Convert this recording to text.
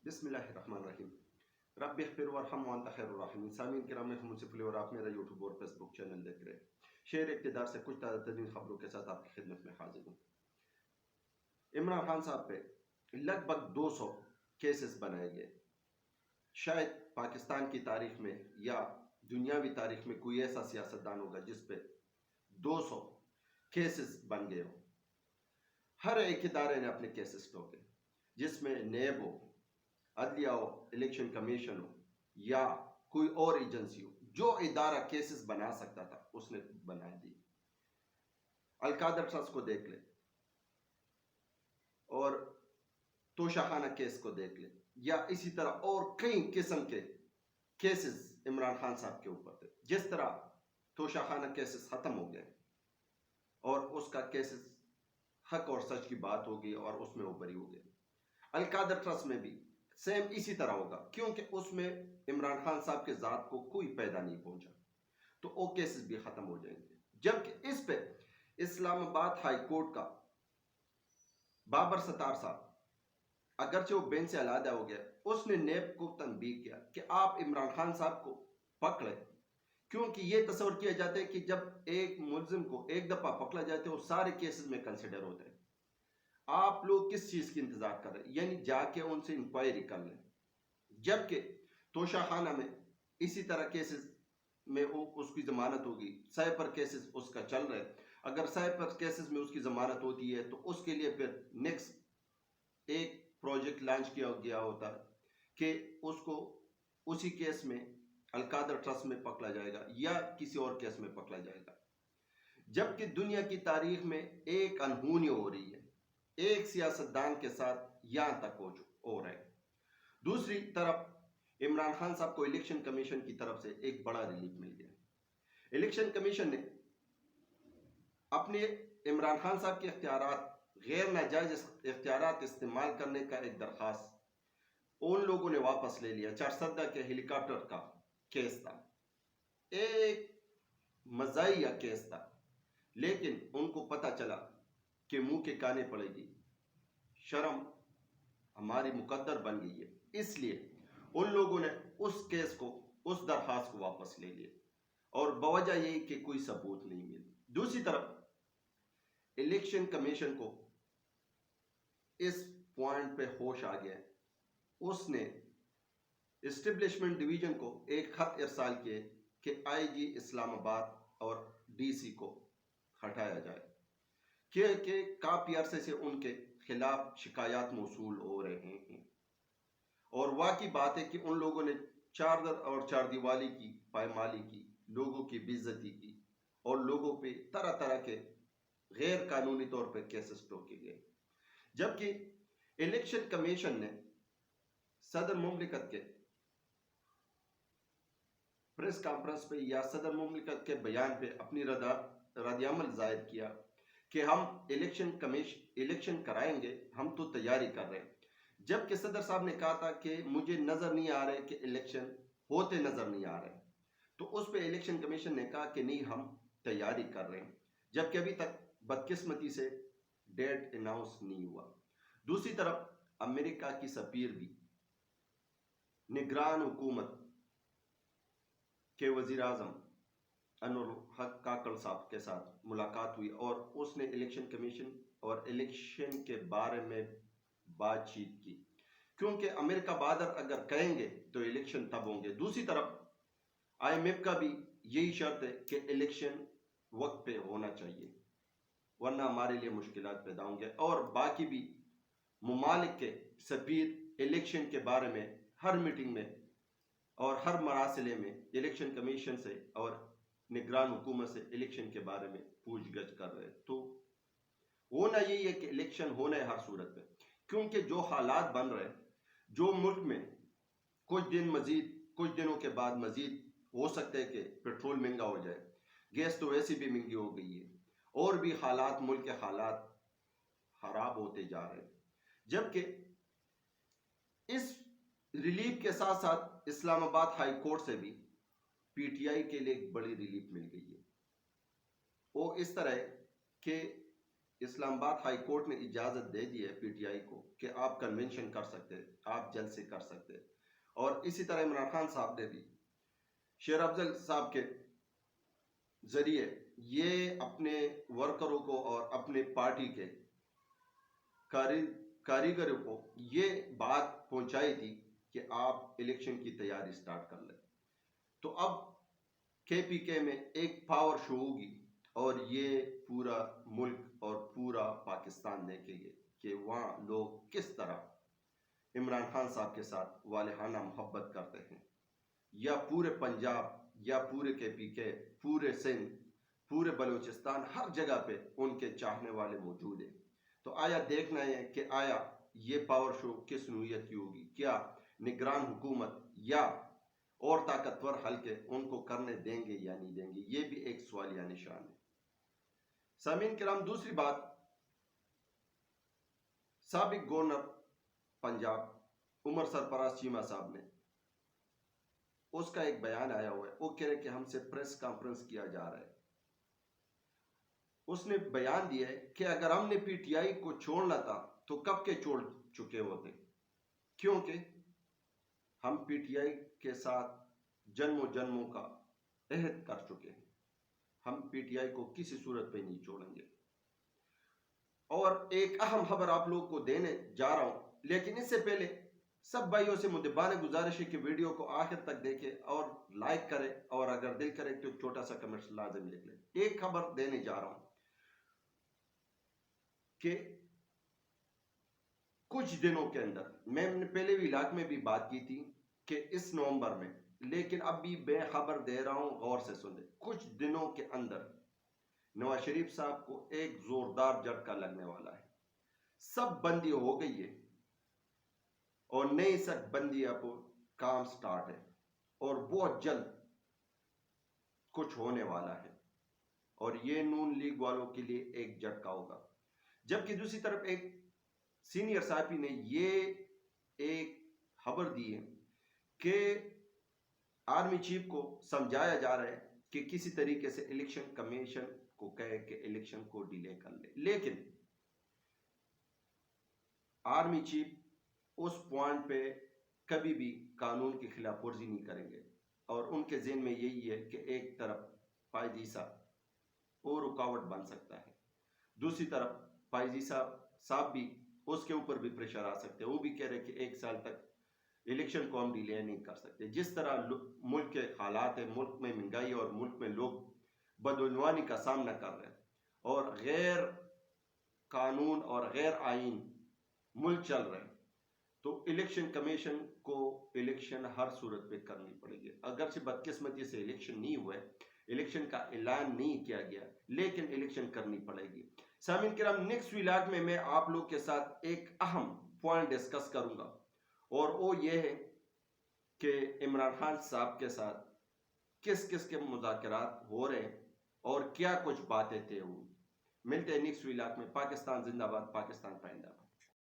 بسم اللہ الرحمن الرحیم. رب اغفر وارحم وانت خیر الراحمین. سامعین کرام میں ہم صفلی اور آپ میرا یوٹیوب اور فیس بک چینل دیکھ رہے ہیں. شعر اقتدار سے کچھ تازہ ترین خبروں کے ساتھ آپ کی خدمت میں حاضر ہوں. عمران خان صاحب پہ لگ بھگ 200 کیسز بنائے گئے. شاید پاکستان کی تاریخ میں یا دنیاوی تاریخ میں کوئی ایسا سیاستدان ہوگا جس پہ 200 کیسز بن گئے ہوں. ہر ایک ادارے نے اپنے کیسز ٹوکے، جس میں نیب ہو، عدلیہ ہو، الیکشن کمیشن ہو یا کوئی اور ایجنسی ہو. جو ادارہ کیسز بنا سکتا تھا اس نے بنا دی. القادر ٹرسٹ کو دیکھ لے اور توشہ خانہ کیس کو دیکھ لے، یا اسی طرح اور کئی قسم کے کیسز عمران خان صاحب کے اوپر تھے. جس طرح توشہ خانہ کیسز ختم ہو گئے اور اس کا کیسز حق اور سچ کی بات ہوگی اور اس میں وہ بری ہو گئے، القادر ٹرسٹ میں بھی سیم اسی طرح ہوگا، کیونکہ اس میں عمران خان صاحب کے ذات کو کوئی پیدا نہیں پہنچا، تو وہ کیسز بھی ختم ہو جائیں گے. جبکہ اس پہ اسلام آباد ہائی کورٹ کا بابر ستار صاحب، اگرچہ وہ بینچ سے علیحدہ ہو گیا، اس نے نیب کو تنبیہ کیا کہ آپ عمران خان صاحب کو پکڑیں، کیونکہ یہ تصور کیا جاتا ہے کہ جب ایک ملزم کو ایک دفعہ پکڑا جاتا ہے وہ سارے کیسز میں کنسیڈر ہوتے ہیں. آپ لوگ کس چیز کی انتظار کر رہے ہیں؟ یعنی جا کے ان سے انکوائری کر لیں. جبکہ توشہ خانہ میں اسی طرح کیسز میں اس کی ضمانت ہوگی. سائبر کیسز اس کا چل رہا ہے. اگر سائبر کیسز میں اس کی ضمانت ہوتی ہے تو اس کے لیے پھر نیکسٹ ایک پروجیکٹ لانچ کیا گیا ہوتا کہ اس کو اسی کیس میں القادر ٹرسٹ میں پکڑا جائے گا یا کسی اور کیس میں پکڑا جائے گا. جبکہ دنیا کی تاریخ میں ایک انہونی ہو رہی ہے ایک سیاستدان کے ساتھ یہاں تک ہو رہا ہے. دوسری طرف عمران خان صاحب کو الیکشن کمیشن کی طرف سے ایک بڑا ریلیف مل گیا. الیکشن کمیشن نے اپنے عمران خان صاحب کے اختیارات، غیر ناجائز اختیارات استعمال کرنے کا ایک درخواست ان لوگوں نے واپس لے لیا. چارسدہ کے ہیلی کاپٹر کا کیس تھا، ایک مزاحیہ کیس تھا، لیکن ان کو پتہ چلا کہ منہ کے کانے پڑے گی، شرم ہماری مقدر بن گئی ہے، اس لیے ان لوگوں نے اس کیس کو، اس درخواست کو واپس لے لیا، اور بوجہ یہی کہ کوئی ثبوت نہیں ملی. دوسری طرف الیکشن کمیشن کو اس پوائنٹ پہ ہوش آ گیا، اس نے اسٹیبلشمنٹ ڈویژن کو ایک خط ارسال کیے کہ آئی جی اسلام آباد اور ڈی سی کو ہٹایا جائے، کہ کافی عرصے سے ان کے خلاف شکایات موصول ہو رہے ہیں. اور واقعی بات ہے کہ ان لوگوں نے چادر اور چاردیوالی کی پائمالی کی، لوگوں کی بے عزتی کی، اور لوگوں پہ طرح طرح کے غیر قانونی طور پہ کیسز ٹوکے گئے. جبکہ الیکشن کمیشن نے صدر مملکت کے پریس کانفرنس پہ یا صدر مملکت کے بیان پہ اپنی رد عمل ظاہر کیا کہ ہم الیکشن کرائیں گے، ہم تو تیاری کر رہے ہیں. جبکہ صدر صاحب نے کہا تھا کہ مجھے نظر نہیں آ رہے کہ الیکشن ہوتے نظر نہیں آ رہے، تو اس پہ الیکشن کمیشن نے کہا کہ نہیں، ہم تیاری کر رہے ہیں. جبکہ ابھی تک بدقسمتی سے ڈیٹ اناؤنس نہیں ہوا. دوسری طرف امریکہ کی سفیر بھی نگران حکومت کے وزیر اعظم انور الحق کاکڑ صاحب کے ساتھ ملاقات ہوئی، اور اس نے الیکشن کمیشن اور الیکشن کے بارے میں بات چیت کی، کیونکہ امریکہ بادر اگر کہیں گے تو الیکشن تب ہوں گے. دوسری طرف آئی ایم ایف کا بھی یہی شرط ہے کہ الیکشن وقت پہ ہونا چاہیے، ورنہ ہمارے لیے مشکلات پیدا ہوں گے. اور باقی بھی ممالک کے سفیر الیکشن کے بارے میں ہر میٹنگ میں اور ہر مراسلے میں الیکشن کمیشن سے اور نگران حکومت سے الیکشن کے بارے میں پوچھ گچھ کر رہے. تو ہونا یہی ہے کہ الیکشن ہونا ہے ہر صورت میں، کیونکہ جو حالات بن رہے، جو ملک میں کچھ دنوں کے بعد مزید ہو سکتا ہے کہ پیٹرول مہنگا ہو جائے، گیس تو ویسے بھی مہنگی ہو گئی ہے، اور بھی حالات، ملک کے حالات خراب ہوتے جا رہے ہیں. جبکہ اس ریلیف کے ساتھ ساتھ اسلام آباد ہائی کورٹ سے بھی پی ٹی آئی کے لیے ایک بڑی ریلیف مل گئی ہے. وہ اس طرح ہے کہ اسلام آباد ہائی کورٹ نے اجازت دے دی ہے پی ٹی آئی کو کہ آپ کنونشن کر سکتے، آپ جلسے کر سکتے، اور اسی طرح عمران خان صاحب نے بھی شیر افضل صاحب کے ذریعے یہ اپنے ورکروں کو اور اپنے پارٹی کے کاریگروں کو یہ بات پہنچائی تھی کہ آپ الیکشن کی تیاری سٹارٹ کر لیں. تو اب کے پی کے میں ایک پاور شو ہوگی اور یہ پورا ملک اور پورا پاکستان دیکھے گے کہ وہاں لوگ کس طرح عمران خان صاحب کے ساتھ والہانہ محبت کرتے ہیں، یا پورے پنجاب یا پورے کے پی کے، پورے سندھ، پورے بلوچستان، ہر جگہ پہ ان کے چاہنے والے موجود ہیں. تو آیا دیکھنا ہے کہ آیا یہ پاور شو کس نوعیت کی ہوگی، کیا نگران حکومت یا اور طاقتور حلقے ان کو کرنے دیں گے یا نہیں دیں گے، یہ بھی ایک سوالیہ نشان ہے. سامعین کرام، دوسری بات، سابق گورنر پنجاب عمر سرفراز چیمہ صاحب نے، اس کا ایک بیان آیا ہوا ہے، وہ کہہ رہے کہ ہم سے پریس کانفرنس کیا جا رہا ہے. اس نے بیان دیا ہے کہ اگر ہم نے پی ٹی آئی کو چھوڑنا تھا تو کب کے چھوڑ چکے ہوتے، کیونکہ ہم پی ٹی آئی کے ساتھ جنموں کا عہد کر چکے ہیں، ہم پی ٹی آئی کو کسی صورت پہ نہیں چھوڑیں گے. اور ایک اہم خبر آپ لوگ کو دینے جا رہا ہوں، لیکن اس سے پہلے سب بھائیوں سے مدبانہ گزارش ہے کہ ویڈیو کو آخر تک دیکھیں اور لائک کریں، اور اگر دل کرے تو چھوٹا سا کمنٹ لازم لکھ لیں. ایک خبر دینے جا رہا ہوں کہ کچھ دنوں کے اندر، میں نے پہلے بھی علاقے میں بھی بات کی تھی کہ اس نومبر میں، لیکن اب بھی میں خبر دے رہا ہوں، غور سے سن لیں، کچھ دنوں کے اندر نواز شریف صاحب کو ایک زوردار جھٹکا لگنے والا ہے. سب بندی ہو گئی ہے اور نئی سب بندی اب کام سٹارٹ ہے، اور بہت جلد کچھ ہونے والا ہے، اور یہ نون لیگ والوں کے لیے ایک جھٹکا ہوگا. جبکہ دوسری طرف ایک سینئر صحافی نے یہ ایک خبر دی ہے کہ آرمی چیف کو سمجھایا جا رہا ہے کہ کسی طریقے سے الیکشن کمیشن کو کہے کہ الیکشن کو ڈیلے کر لے، لیکن آرمی چیف اس پوائنٹ پہ کبھی بھی قانون کی خلاف ورزی نہیں کریں گے، اور ان کے ذہن میں یہی ہے کہ ایک طرف پائیدیسا اور رکاوٹ بن سکتا ہے، دوسری طرف پائیدیسا صاحب بھی اس کے اوپر بھی پریشر آ سکتے ہیں. وہ بھی کہہ رہے کہ ایک سال تک الیکشن کو ہم ڈیلے نہیں کر سکتے. جس طرح ملک کے حالات ہیں، ملک میں مہنگائی اور ملک میں لوگ بدعنوانی کا سامنا کر رہے ہیں، اور غیر قانون اور غیر آئین ملک چل رہے ہیں، تو الیکشن کمیشن کو الیکشن ہر صورت پہ کرنی پڑے گی. اگرچہ بدقسمتی سے الیکشن نہیں ہوئے، الیکشن کا اعلان نہیں کیا گیا، لیکن الیکشن کرنی پڑے گی. سامعین کرام، نیکسٹ ولاگ میں آپ لوگ کے ساتھ ایک اہم پوائنٹ ڈسکس کروں گا، اور وہ یہ ہے کہ عمران خان صاحب کے ساتھ کس کس کے مذاکرات ہو رہے ہیں اور کیا کچھ باتیں طے ہوئی. ملتے ہیں نیکسٹ ولاگ میں. پاکستان زندہ باد، پاکستان پائندہ باد.